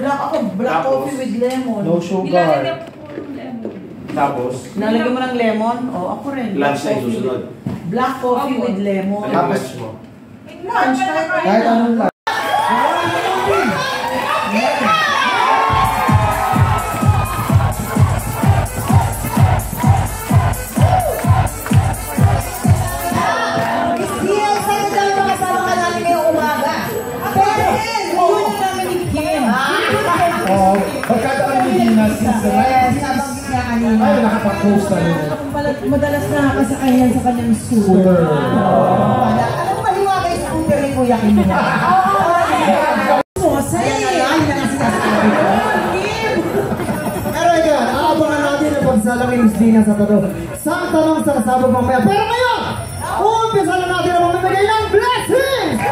Black coffee with lemon. No sugar. Nilalagyan ko po ng lemon. Tapos? Nalagyan mo ng lemon? O, ako rin. Lunch na susunod. Black coffee with lemon. Tapos mo? Lunch, kahit anong lunch. Pagkataon ni Gina since the night. Ay, nakapag-post na rin. Madalas nakakasakayan sa kanyang scooter. Alam mo maliwagay yung scooter ni Kuya Kim na? Ay, na nga sinasabi ko. Pero yan, aabangan natin ang pagsala kay Miss Gina sa tanong. Saan tanong sa kasabog mamaya? Pero ngayon, umpisa na natin ang mamimigay ng blessings!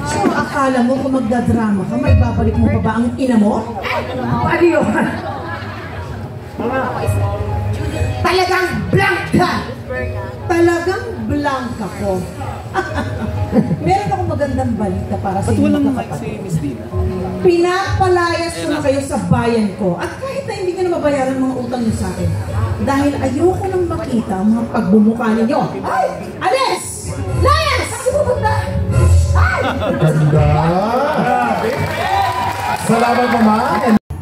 So, akala mo kung magdadrama ka, may babalik mo pa ba ang ina mo? Paano yun? Talagang blanca! Talagang blanca ko. Meron akong magandang balita para sa inyo kakapatid. Pinapalayas ko na kayo sa bayan ko. At kahit na hindi ko na mabayaran mga utang niyo sa akin. Dahil ayoko nang makita ang mga pagbumuka ninyo. Ay! Alis! Layas! Sumupunta! Ay! Ganda! Salamat, Mama!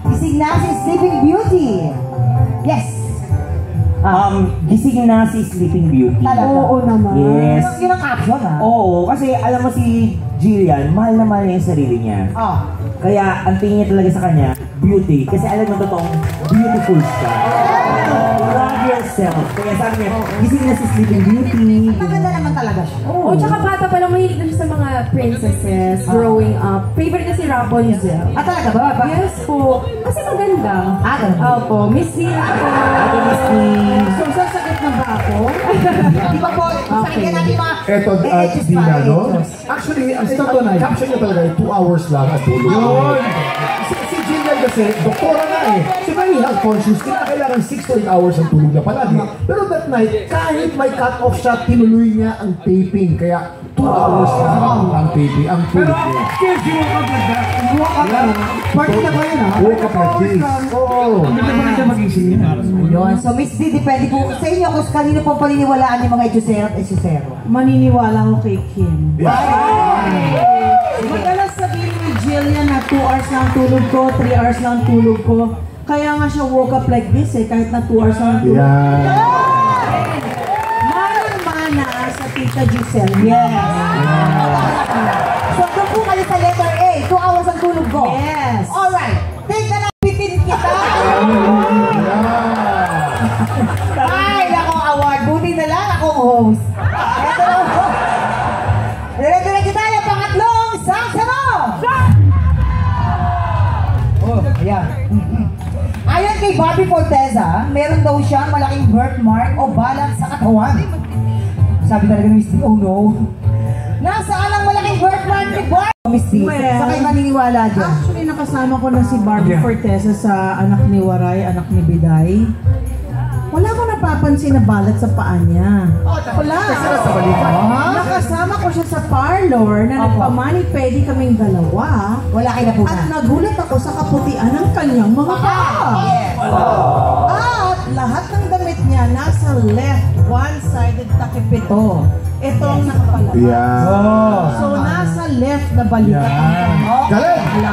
Gising na si Sleeping Beauty. Yes. Gising na si Sleeping Beauty. Oo naman. Yes. Yun ang caption, ha? Oo, kasi alam mo si Jillian, mahal na mahal niya yung sarili niya. Kaya ang tingin niya talaga sa kanya, beauty. Kasi alam mo totoong beautiful siya. Love yourself. Kaya sabi niya, gising na si Sleeping Beauty. Maganda naman talaga siya. Oh, tsaka bata pa lang mahilig na siya sa mga princesses growing up. Favorite na si Rapunzel. Talaga ba? Yes po. Kasi maganda. Ganun. Opo, Miss Lee ako. Miss Lee. So, sasagot na ba ako? Di ba po, sakit natin mga Eto, Dina, no? Actually, ang caption niya talaga, 2 hours lang at tulog. Si Jillian kasi, doktora nga eh. So, very health conscious, kailangan 6 to 8 hours ang tulog niya palagi. Pero that night, kahit may cut-off siya, tinuloy niya ang taping. Kaya 2 hours lang ang taping, ang tulog niya. Kasi woke up like that. Woke up na. Party na ba yun, ha? Woke up like this. Oo. Hindi na ba rin siya mag-isip? Yun. So, Miss D, depende po sa inyo kung kanino po paniniwalaan yung mga etusero at etusero. Maniniwala ako kay Kim. Yeah. Madalas sabihin ni Jillian na 2 hours lang tulog ko, 3 hours lang tulog ko. Kaya nga siya woke up like this eh, kahit na 2 hours lang tulog. Manang-mana sa Tita Giselle. Yes. So, doon po kayo sa letter A. 2 hours ang tulog ko. Yes. Alright. Take na pitin kita. Ay, ako award. Buti na lang akong host. Ito na po. Dire-dire tayo, pangatlong sangsano! Ayan. Ayon kay Bobby Forteza, meron daw siyang malaking birthmark o balat sa katawan. Sabi talaga ni Misty, oh no. Nasaan ang malaking birthmark ni Bobby? Misty, sa kayo maniniwala dyan? Actually, nakasama ko na si Barbie Forteza sa anak ni Waray, anak ni Biday. Wala ko napapansin na balat sa paa niya. Wala. Nakasama ko siya sa parlor na nagpamani-pedi kaming dalawa. Wala kayo na po At nagulat ako sa kaputian ng kanyang mga paa. At lahat ng damit niya nasa left, one-sided takipito. Ito ang nakapalabas. So, nasa left na balikat ang kanya. Galing!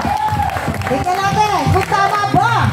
Tingnan natin, kung tama ba?